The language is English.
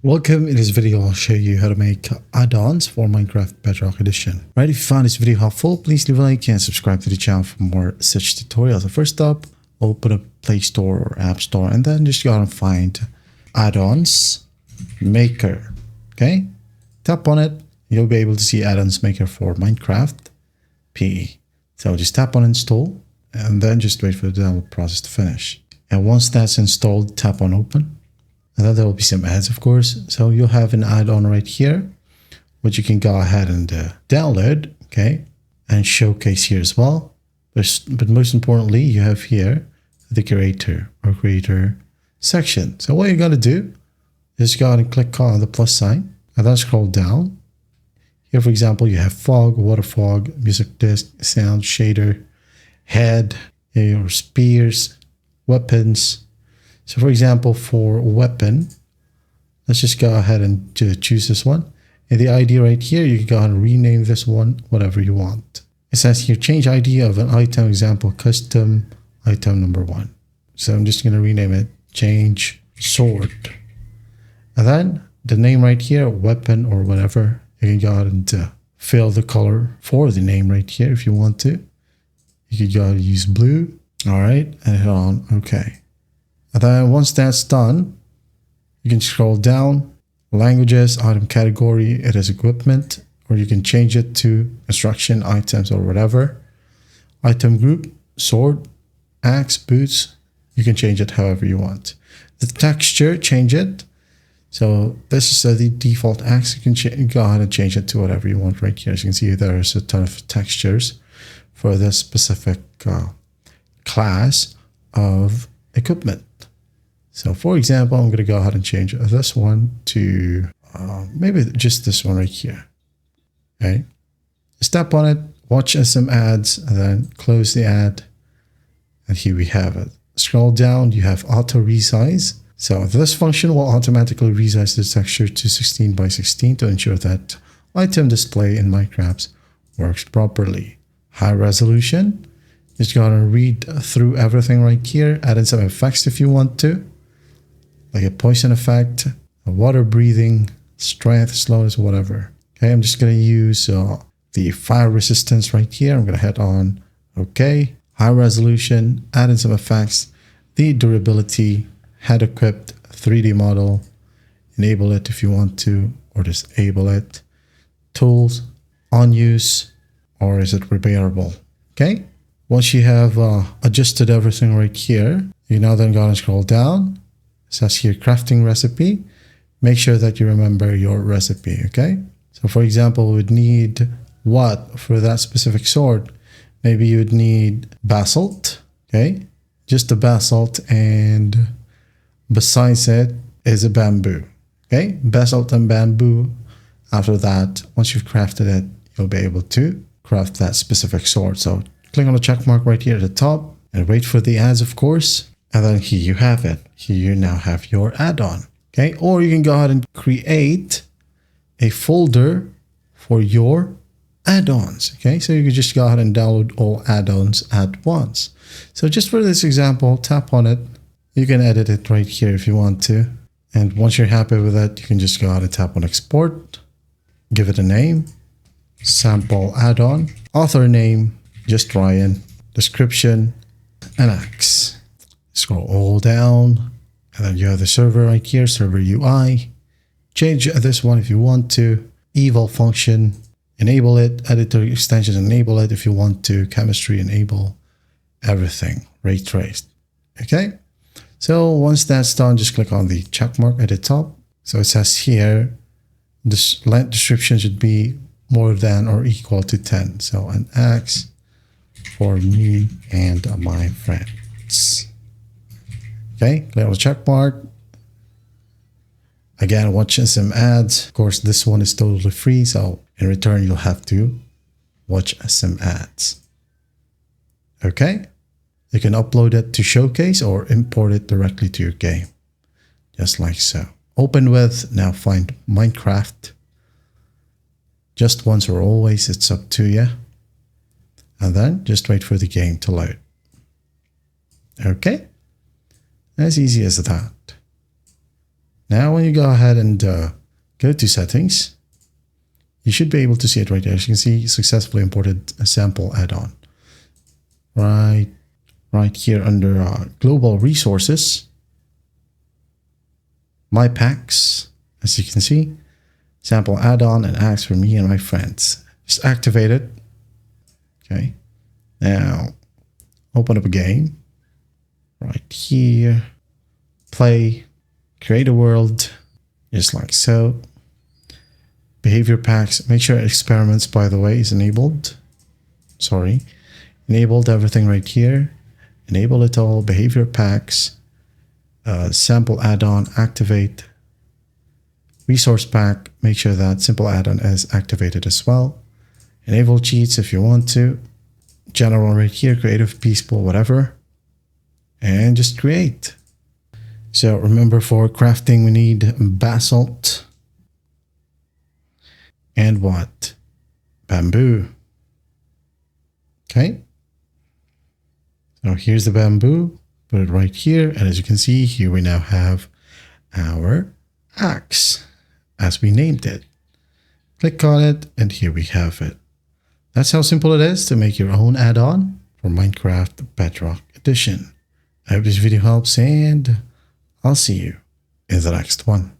Welcome. In this video, I'll show you how to make add-ons for Minecraft Bedrock Edition. Right, if you found this video helpful, please leave a like and subscribe to the channel for more such tutorials. So first up, open up Play Store or App Store and then just go and find Addons Maker. Okay, tap on it. You'll be able to see Addons Maker for Minecraft PE. So just tap on install and then just wait for the download process to finish. And once that's installed, tap on open. And then there will be some ads, of course. So you'll have an add-on right here, which you can go ahead and download, okay, and showcase here as well. But most importantly, you have here the creator or creator section. So what you're going to do is go ahead and click on the plus sign and then scroll down. Here, for example, you have fog, water fog, music disc, sound, shader, head, your spears, weapons. So for example, for weapon, let's just go ahead and choose this one. And the ID right here, you can go ahead and rename this one, whatever you want. It says here, change ID of an item, example, custom item number 1. So I'm just going to rename it, change sword. And then the name right here, weapon or whatever, you can go ahead and fill the color for the name right here if you want to. You can go ahead and use blue. All right, and hit on OK. And then once that's done, you can scroll down, languages, item category, it is equipment, or you can change it to construction items or whatever. Item group, sword, axe, boots, you can change it however you want. The texture, change it. So this is the default axe. You can go ahead and change it to whatever you want right here. As you can see, there's a ton of textures for this specific class of equipment. So for example, I'm going to go ahead and change this one to maybe just this one right here. Okay, step on it, watch some ads, and then close the ad. And here we have it. Scroll down, you have auto resize. So this function will automatically resize the texture to 16 by 16 to ensure that item display in Minecraft works properly. High resolution. Just go ahead and read through everything right here. Add in some effects if you want to, like a poison effect, a water breathing, strength, slowness, whatever. Okay, I'm just going to use the fire resistance right here. I'm going to hit on OK. High resolution, add in some effects, the durability, head equipped, 3D model, enable it if you want to, or disable it. Tools, on use, or is it repairable? Okay. Once you have adjusted everything right here, you now then go and scroll down. It says here crafting recipe. Make sure that you remember your recipe, okay? So for example, we would need what for that specific sword? Maybe you would need basalt, okay? Just a basalt, and besides it is a bamboo, okay? Basalt and bamboo. After that, once you've crafted it, you'll be able to craft that specific sword. So click on the check mark right here at the top and wait for the ads, of course. And then here you have it. Here you now have your add-on. Okay, or you can go ahead and create a folder for your add-ons. Okay, so you can just go ahead and download all add-ons at once. So just for this example, tap on it. You can edit it right here if you want to. And once you're happy with it, you can just go ahead and tap on export. Give it a name. Sample add-on. Author name, just Ryan. Description, an axe. Scroll all down, and then you have the server right here, server UI. Change this one if you want to. Eval function, enable it. Editor extension, enable it if you want to. Chemistry, enable. Everything, ray traced. Okay, so once that's done, just click on the check mark at the top. So it says here, this length description should be more than or equal to 10. So an axe for me and my friends. Okay, click on the check mark. Again, watching some ads. Of course, this one is totally free, so in return, you'll have to watch some ads. Okay, you can upload it to Showcase or import it directly to your game, just like so. Open with, now find Minecraft. Just once or always, it's up to you. And then just wait for the game to load. Okay. As easy as that. Now, when you go ahead and go to settings, you should be able to see it right there. As you can see, successfully imported a sample add-on. Right here under global resources, my packs, as you can see, sample add-on and acts for me and my friends. Just activate it. Okay. Now, open up a game. Right here. Play. Create a world. Just like so. Behavior packs. Make sure experiments, by the way, is enabled. Sorry. Enabled everything right here. Enable it all. Behavior packs. Sample add-on. Activate. Resource pack. Make sure that simple add-on is activated as well. Enable cheats if you want to. General right here. Creative, peaceful, whatever. And just create. So remember, for crafting we need basalt. And what? Bamboo. Okay. So here's the bamboo. Put it right here. And as you can see, here we now have our axe as we named it. Click on it and here we have it. That's how simple it is to make your own add-on for Minecraft Bedrock Edition. I hope this video helps and I'll see you in the next one.